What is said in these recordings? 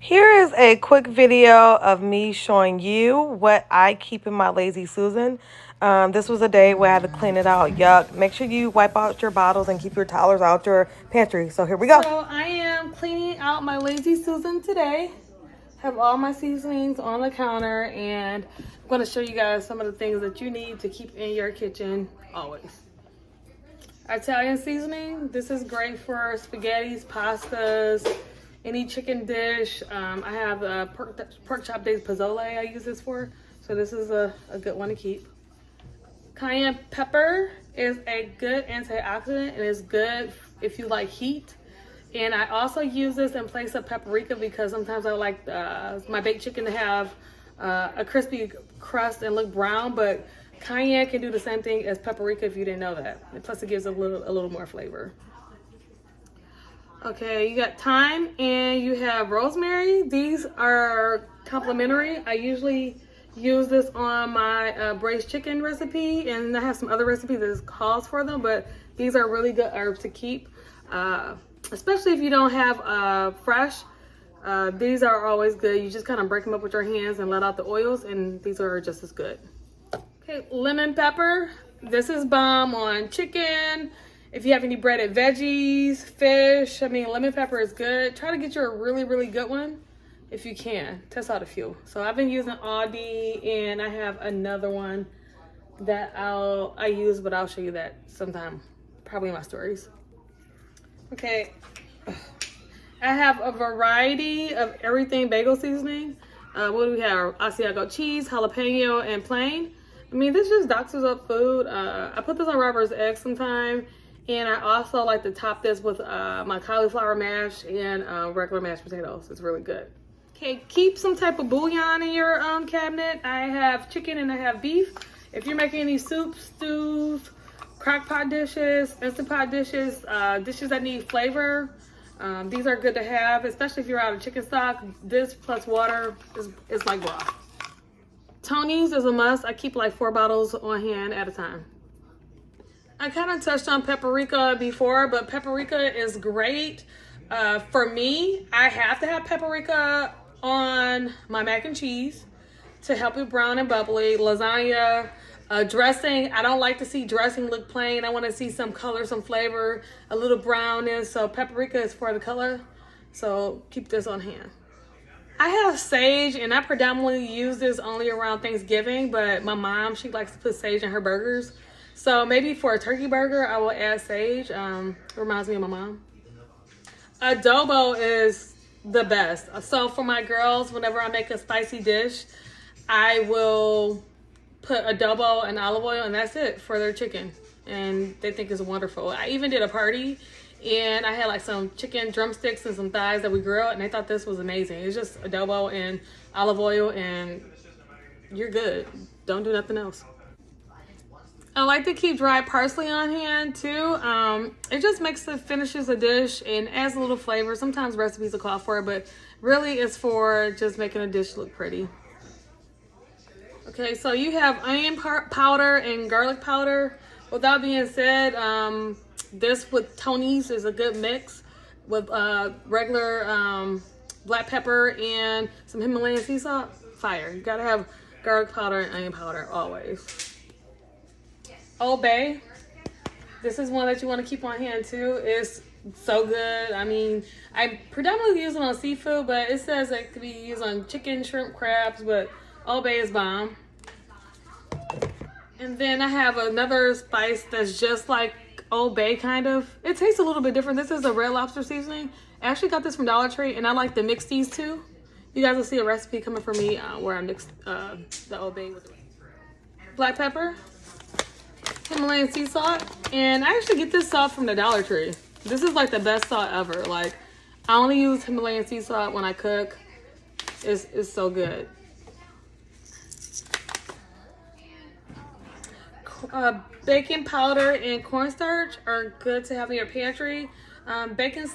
Here is a quick video of me showing you what I keep in my Lazy Susan. This was a day where I had to clean it out. Yuck. Make sure you wipe out your bottles and keep your towels out your pantry. So here we go. So I am cleaning out my Lazy Susan today. Have all my seasonings on the counter, and I'm going to show you guys some of the things that you need to keep in your kitchen always. Italian seasoning. This is great for spaghettis, pastas, any chicken dish. I have pork chop days pozole I use this for, so this is a good one to keep. Cayenne pepper is a good antioxidant and is good if you like heat. And I also use this in place of paprika because sometimes I like my baked chicken to have a crispy crust and look brown, but cayenne can do the same thing as paprika if you didn't know that. And plus it gives a little more flavor. Okay, you got thyme and you have rosemary. These are complimentary. I usually use this on my braised chicken recipe, and I have some other recipes that calls for them, but these are really good herbs to keep, especially if you don't have fresh. These are always good. You just kind of break them up with your hands and let out the oils, and these are just as good. Okay, lemon pepper. This is bomb on chicken. If you have any breaded veggies, fish, lemon pepper is good. Try to get you a really good one if you can. Test out a few. So I've been using Aldi, and I have another one that I use, but I'll show you that sometime, probably in my stories. Okay, I have a variety of everything bagel seasoning. What do we have? Asiago cheese, jalapeno, and plain. This just doctors up food. I put this on Robert's eggs sometime. And I also like to top this with my cauliflower mash and regular mashed potatoes. It's really good. Okay, keep some type of bouillon in your cabinet. I have chicken and I have beef. If you're making any soups, stews, crock pot dishes, instant pot dishes, dishes that need flavor, these are good to have, especially if you're out of chicken stock. This plus water is like broth. Tony's is a must. I keep like 4 bottles on hand at a time. I kind of touched on paprika before, but paprika is great. For me, I have to have paprika on my mac and cheese to help it brown and bubbly. Lasagna, dressing. I don't like to see dressing look plain. I want to see some color, some flavor, a little brownness. So paprika is for the color. So keep this on hand. I have sage, and I predominantly use this only around Thanksgiving, but my mom, she likes to put sage in her burgers. So maybe for a turkey burger, I will add sage. Reminds me of my mom. Adobo is the best. So for my girls, whenever I make a spicy dish, I will put adobo and olive oil, and that's it for their chicken. And they think it's wonderful. I even did a party, and I had like some chicken drumsticks and some thighs that we grilled, and they thought this was amazing. It's just adobo and olive oil, and you're good. Don't do nothing else. I like to keep dried parsley on hand too. It just finishes a dish and adds a little flavor. Sometimes recipes will call for it, but really it's for just making a dish look pretty. Okay, so you have onion powder and garlic powder. With that being said, this with Tony's is a good mix with regular black pepper and some Himalayan sea salt. Fire. You gotta have garlic powder and onion powder always. Old Bay, this is one that you want to keep on hand too. It's so good. I predominantly use it on seafood, but it says it could be used on chicken, shrimp, crabs, but Old Bay is bomb. And then I have another spice that's just like Old Bay kind of. It tastes a little bit different. This is a Red Lobster seasoning. I actually got this from Dollar Tree, and I like to mix these two. You guys will see a recipe coming from me where I mixed the Old Bay with black pepper, Himalayan sea salt, and I actually get this salt from the Dollar Tree. This is like the best salt ever. Like, I only use Himalayan sea salt when I cook. It's so good. Baking powder and cornstarch are good to have in your pantry. Baking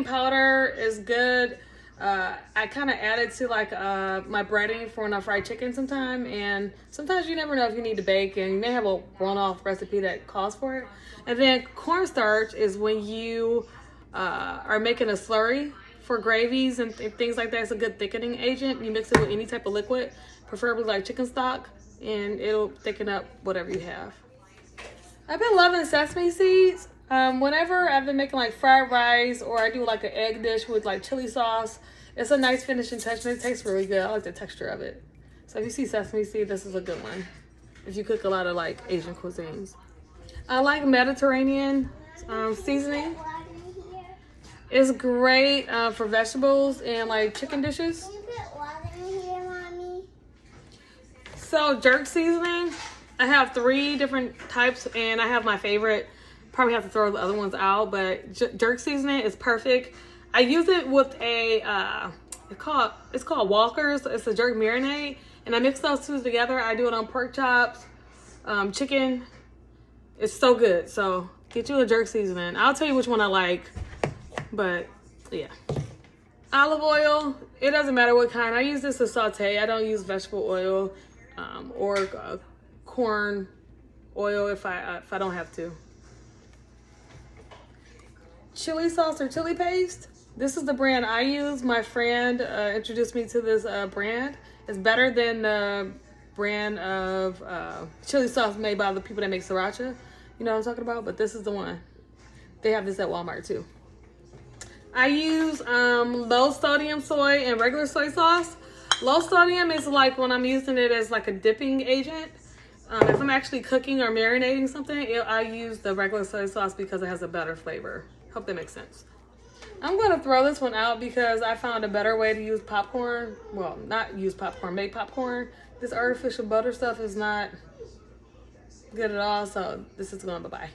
powder is good. I kind of add it to like my breading for when I fry chicken sometime, and sometimes you never know if you need to bake, and you may have a one-off recipe that calls for it. And then cornstarch is when you are making a slurry for gravies and things like that. It's a good thickening agent. You mix it with any type of liquid, preferably like chicken stock, and it'll thicken up whatever you have. I've been loving sesame seeds. Whenever I've been making like fried rice or I do like an egg dish with like chili sauce, it's a nice finishing touch and it tastes really good. I like the texture of it. So if you see sesame seed, this is a good one. If you cook a lot of like Asian cuisines. I like Mediterranean seasoning. It's great for vegetables and like chicken dishes. Can you put water in here, Mommy? So jerk seasoning, I have 3 different types and I have my favorite. Probably have to throw the other ones out, but jerk seasoning is perfect. I use it with a, it's called Walker's. It's a jerk marinade. And I mix those 2 together. I do it on pork chops, chicken. It's so good. So get you a jerk seasoning. I'll tell you which one I like. But yeah. Olive oil. It doesn't matter what kind. I use this to saute. I don't use vegetable oil or corn oil if I don't have to. Chili sauce or chili paste. This is the brand I use. My friend introduced me to this brand. It's better than the brand of chili sauce made by the people that make sriracha. You know what I'm talking about? But this is the one. They have this at Walmart too. I use low sodium soy and regular soy sauce. Low sodium is like when I'm using it as like a dipping agent. If I'm actually cooking or marinating something, I use the regular soy sauce because it has a better flavor. Hope that makes sense. I'm going to throw this one out because I found a better way to use popcorn. Well, not use popcorn, make popcorn. This artificial butter stuff is not good at all, so this is going bye-bye.